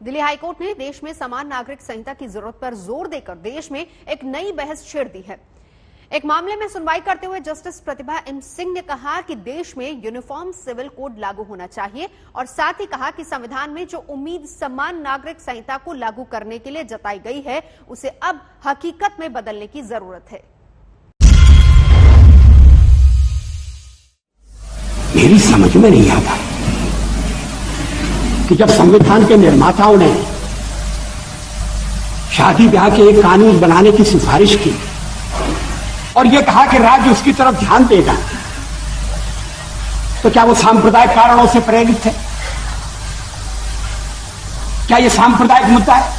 Delhi high court ने देश में समान नागरिक संहिता की जरूरत पर जोर देकर देश में एक नई बहस छेड़ दी है। एक मामले में सुनवाई करते हुए जस्टिस प्रतिभा एम सिंह ने कहा कि देश में यूनिफॉर्म सिविल कोड लागू होना चाहिए और साथ ही कहा कि संविधान में जो उम्मीद समान नागरिक संहिता को लागू करने के लिए जताई गई है उसे अब हकीकत में बदलने की जरूरत है। मेरी समझ में नहीं आता कि जब संविधान के निर्माताओं ने शादी ब्याह के एक कानून बनाने की सिफारिश की और यह कहा कि राज्य उसकी तरफ ध्यान देगा, तो क्या वो सांप्रदायिक कारणों से प्रेरित है? क्या यह सांप्रदायिक मुद्दा है?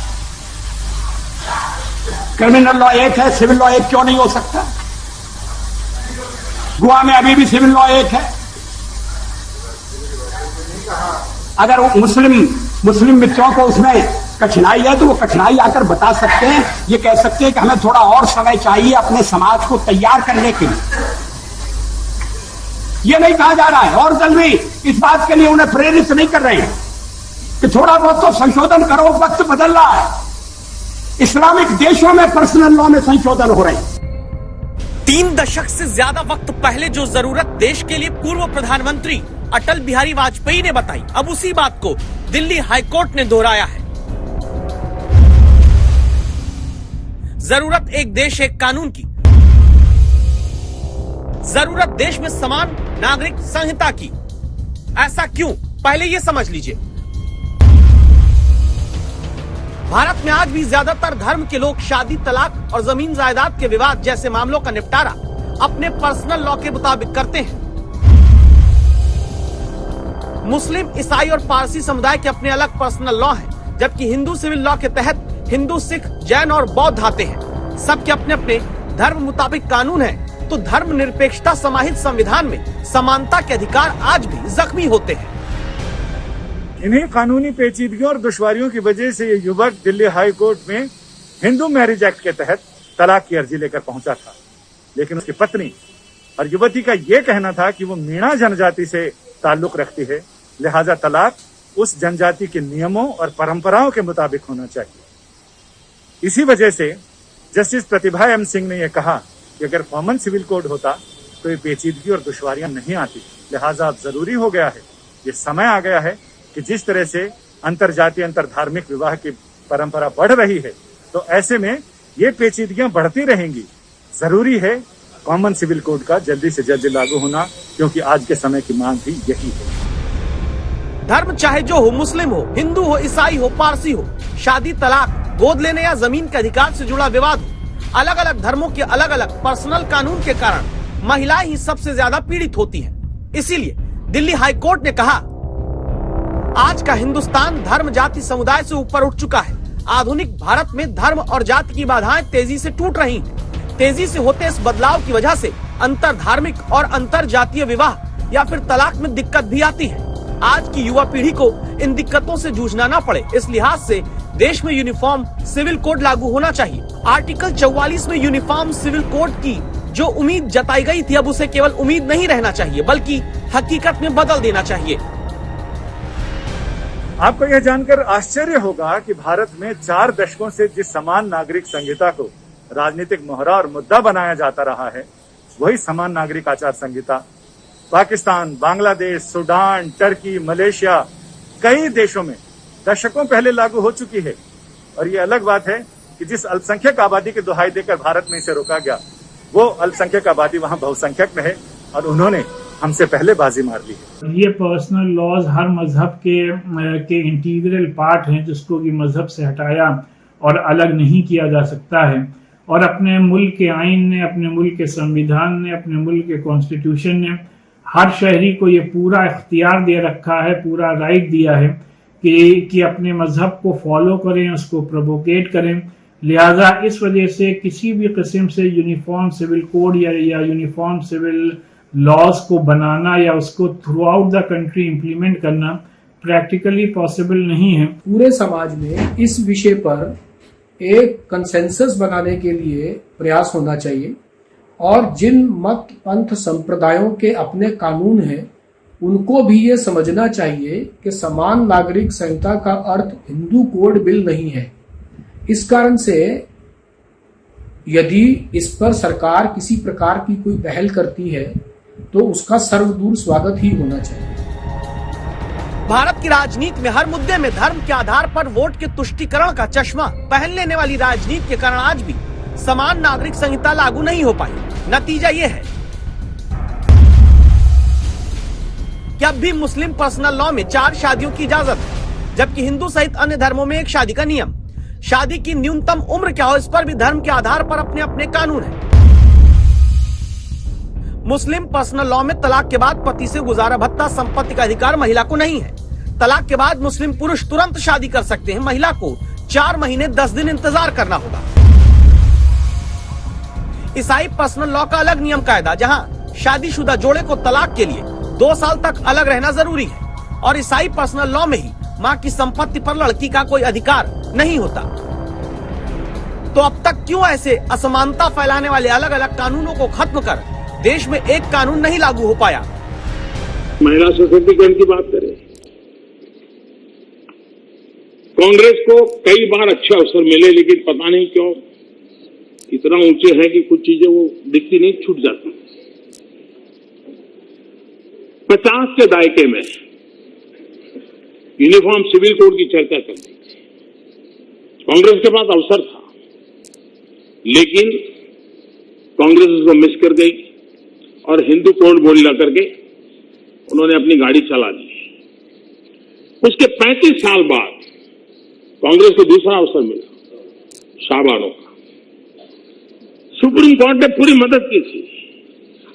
क्रिमिनल लॉ एक है, सिविल लॉ एक क्यों नहीं हो सकता? गोवा में अभी भी सिविल लॉ एक है। अगर मुस्लिम मित्रों को उसमें कठिनाई है तो वो कठिनाई आकर बता सकते हैं, ये कह सकते हैं कि हमें थोड़ा और समय चाहिए अपने समाज को तैयार करने के लिए। ये नहीं कहा जा रहा है और जल्दी इस बात के लिए उन्हें प्रेरित नहीं कर रहे हैं कि थोड़ा बहुत तो संशोधन करो, वक्त बदल रहा है। इस्लामिक देशों में पर्सनल लॉ में संशोधन हो रहे हैं। 3 दशक से ज्यादा वक्त पहले जो जरूरत देश के लिए पूर्व प्रधानमंत्री अटल बिहारी वाजपेयी ने बताई, अब उसी बात को दिल्ली हाईकोर्ट ने दोहराया है। जरूरत एक देश एक कानून की, जरूरत देश में समान नागरिक संहिता की। ऐसा क्यों, पहले ये समझ लीजिए। भारत में आज भी ज्यादातर धर्म के लोग शादी, तलाक और जमीन जायदाद के विवाद जैसे मामलों का निपटारा अपने पर्सनल लॉ के मुताबिक करते हैं। मुस्लिम, ईसाई और पारसी समुदाय के अपने अलग पर्सनल लॉ हैं, जबकि हिंदू सिविल लॉ के तहत हिंदू, सिख, जैन और बौद्ध आते हैं। सबके अपने अपने धर्म मुताबिक कानून है, तो धर्म निरपेक्षता समाहित संविधान में समानता के अधिकार आज भी जख्मी होते हैं। इन्हीं कानूनी पेचीदगियों और दुश्वारियों की वजह से ये युवक दिल्ली हाई कोर्ट में हिंदू मैरिज एक्ट के तहत तलाक की अर्जी लेकर पहुंचा था, लेकिन उसकी पत्नी और युवती का ये कहना था कि वो मीणा जनजाति से ताल्लुक रखती है, लिहाजा तलाक उस जनजाति के नियमों और परंपराओं के मुताबिक होना चाहिए। इसी वजह से जस्टिस प्रतिभा एम सिंह ने यह कहा कि अगर कॉमन सिविल कोड होता तो ये पेचीदगी और दुश्वारियां नहीं आती। लिहाजा अब जरूरी हो गया है, ये समय आ गया है कि जिस तरह से अंतरजातीय अंतरधार्मिक विवाह की परंपरा बढ़ रही है, तो ऐसे में ये पेचीदगियां बढ़ती रहेंगी। जरूरी है कॉमन सिविल कोड का जल्दी से जल्दी लागू होना, क्योंकि आज के समय की मांग भी यही है। धर्म चाहे जो हो, मुस्लिम हो, हिंदू हो, ईसाई हो, पारसी हो, शादी, तलाक, गोद लेने या जमीन के अधिकार से जुड़ा विवाद हो, अलग अलग धर्मों के अलग अलग पर्सनल कानून के कारण महिलाएं ही सबसे ज्यादा पीड़ित होती हैं। इसीलिए दिल्ली हाईकोर्ट ने कहा, आज का हिंदुस्तान धर्म, जाति, समुदाय से ऊपर उठ चुका है। आधुनिक भारत में धर्म और जाति की बाधाएं तेजी से टूट रही हैं। तेजी से होते इस बदलाव की वजह से अंतर धार्मिक और अंतर जातीय विवाह या फिर तलाक में दिक्कत भी आती है। आज की युवा पीढ़ी को इन दिक्कतों से जूझना ना पड़े, इस लिहाज से देश में यूनिफॉर्म सिविल कोड लागू होना चाहिए। आर्टिकल 44 में यूनिफॉर्म सिविल कोड की जो उम्मीद जताई गई थी, अब उसे केवल उम्मीद नहीं रहना चाहिए, बल्कि हकीकत में बदल देना चाहिए। आपको यह जानकर आश्चर्य होगा कि भारत में 4 दशकों से जिस समान नागरिक संहिता को राजनीतिक मोहरा और मुद्दा बनाया जाता रहा है, वही समान नागरिक आचार संहिता Pakistan, Bangladesh, Sudan, Turkey, Malaysia, कई देशों में दशकों पहले लागू हो चुकी है। और ये अलग बात है कि जिस अल्पसंख्यक आबादी की दुहाई देकर भारत में इसे रोका गया, वो अल्पसंख्यक आबादी वहां बहुसंख्यक में है और उन्होंने हमसे पहले बाजी मार ली है। ये पर्सनल लॉज हर मजहब के इंटीग्रल पार्ट हैं, जिसको कि मजहब से हटाया और अलग नहीं किया जा सकता है। और अपने मुल्क के आइन ने, अपने मुल्क के संविधान ने, अपने मुल्क के कॉन्स्टिट्यूशन ने हर शहरी को ये पूरा इख्तियार दे रखा है, पूरा राइट दिया है कि अपने मजहब को फॉलो करें, उसको प्रोवोकेट करें। लिहाजा इस वजह से किसी भी किस्म से यूनिफॉर्म सिविल कोड या यूनिफॉर्म सिविल लॉज को बनाना या उसको through out the country implement करना प्रैक्टिकली पॉसिबल नहीं है। पूरे समाज में इस विषय पर एक कंसेंसस बनाने के लिए प्रयास होना चाहिए और जिन मत पंथ संप्रदायों के अपने कानून हैं उनको भी ये समझना चाहिए कि समान नागरिक संहिता का अर्थ हिंदू कोड बिल नहीं है। इस कारण से यदि इस पर सरकार किसी प्रकार की कोई पहल करती है तो उसका सर्वदूर स्वागत ही होना चाहिए। भारत की राजनीति में हर मुद्दे में धर्म के आधार पर वोट के तुष्टीकरण का चश्मा पहन लेने वाली राजनीति के कारण आज भी समान नागरिक संहिता लागू नहीं हो पाई। नतीजा ये है कि अब भी मुस्लिम पर्सनल लॉ में 4 शादियों की इजाजत है, जबकि हिंदू सहित अन्य धर्मों में 1 शादी का नियम। शादी की न्यूनतम उम्र क्या हो, इस पर भी धर्म के आधार पर अपने अपने कानून है। मुस्लिम पर्सनल लॉ में तलाक के बाद पति से गुजारा भत्ता, संपत्ति का अधिकार महिला को नहीं है। तलाक के बाद मुस्लिम पुरुष तुरंत शादी कर सकते हैं, महिला को 4 महीने 10 दिन इंतजार करना होगा। ईसाई पर्सनल लॉ का अलग नियम कायदा, जहां शादीशुदा जोड़े को तलाक के लिए 2 साल तक अलग रहना जरूरी है, और ईसाई पर्सनल लॉ में ही मां की संपत्ति पर लड़की का कोई अधिकार नहीं होता। तो अब तक क्यों ऐसे असमानता फैलाने वाले अलग अलग कानूनों को खत्म कर देश में एक कानून नहीं लागू हो पाया? महिला सशक्तिकरण की बात करें, कांग्रेस को कई बार अच्छे अवसर मिले, लेकिन पता नहीं क्यों इतना ऊंचे है कि कुछ चीजें वो दिखती नहीं, छूट जाती। 50 के दायके में यूनिफॉर्म सिविल कोड की चर्चा चल रही थी। कांग्रेस के पास अवसर था, लेकिन कांग्रेस उसको मिस कर गई और हिंदू कोड बोल ला करके उन्होंने अपनी गाड़ी चला दी। उसके 35 साल बाद कांग्रेस को दूसरा अवसर मिला, शाहबानों का। सुप्रीम कोर्ट ने पूरी मदद की थी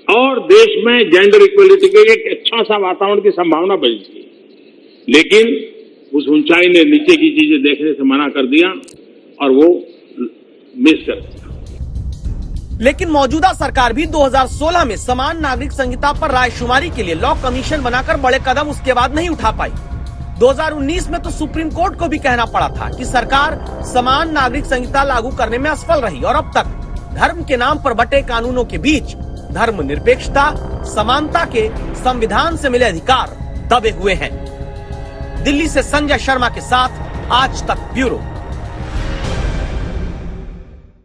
और देश में जेंडर इक्वलिटी के एक अच्छा सा वातावरण की संभावना बनी थी, लेकिन उस ऊंचाई ने नीचे की चीजें देखने से मना कर दिया और वो मिस कर दिया। लेकिन मौजूदा सरकार भी 2016 में समान नागरिक संहिता पर रायशुमारी के लिए लॉ कमीशन बनाकर बड़े कदम उसके बाद नहीं उठा पाई। 2019 में तो सुप्रीम कोर्ट को भी कहना पड़ा था कि सरकार समान नागरिक संहिता लागू करने में असफल रही, और अब तक धर्म के नाम पर बटे कानूनों के बीच धर्मनिरपेक्षता, समानता के संविधान से मिले अधिकार दबे हुए हैं। दिल्ली से संजय शर्मा के साथ आज तक ब्यूरो।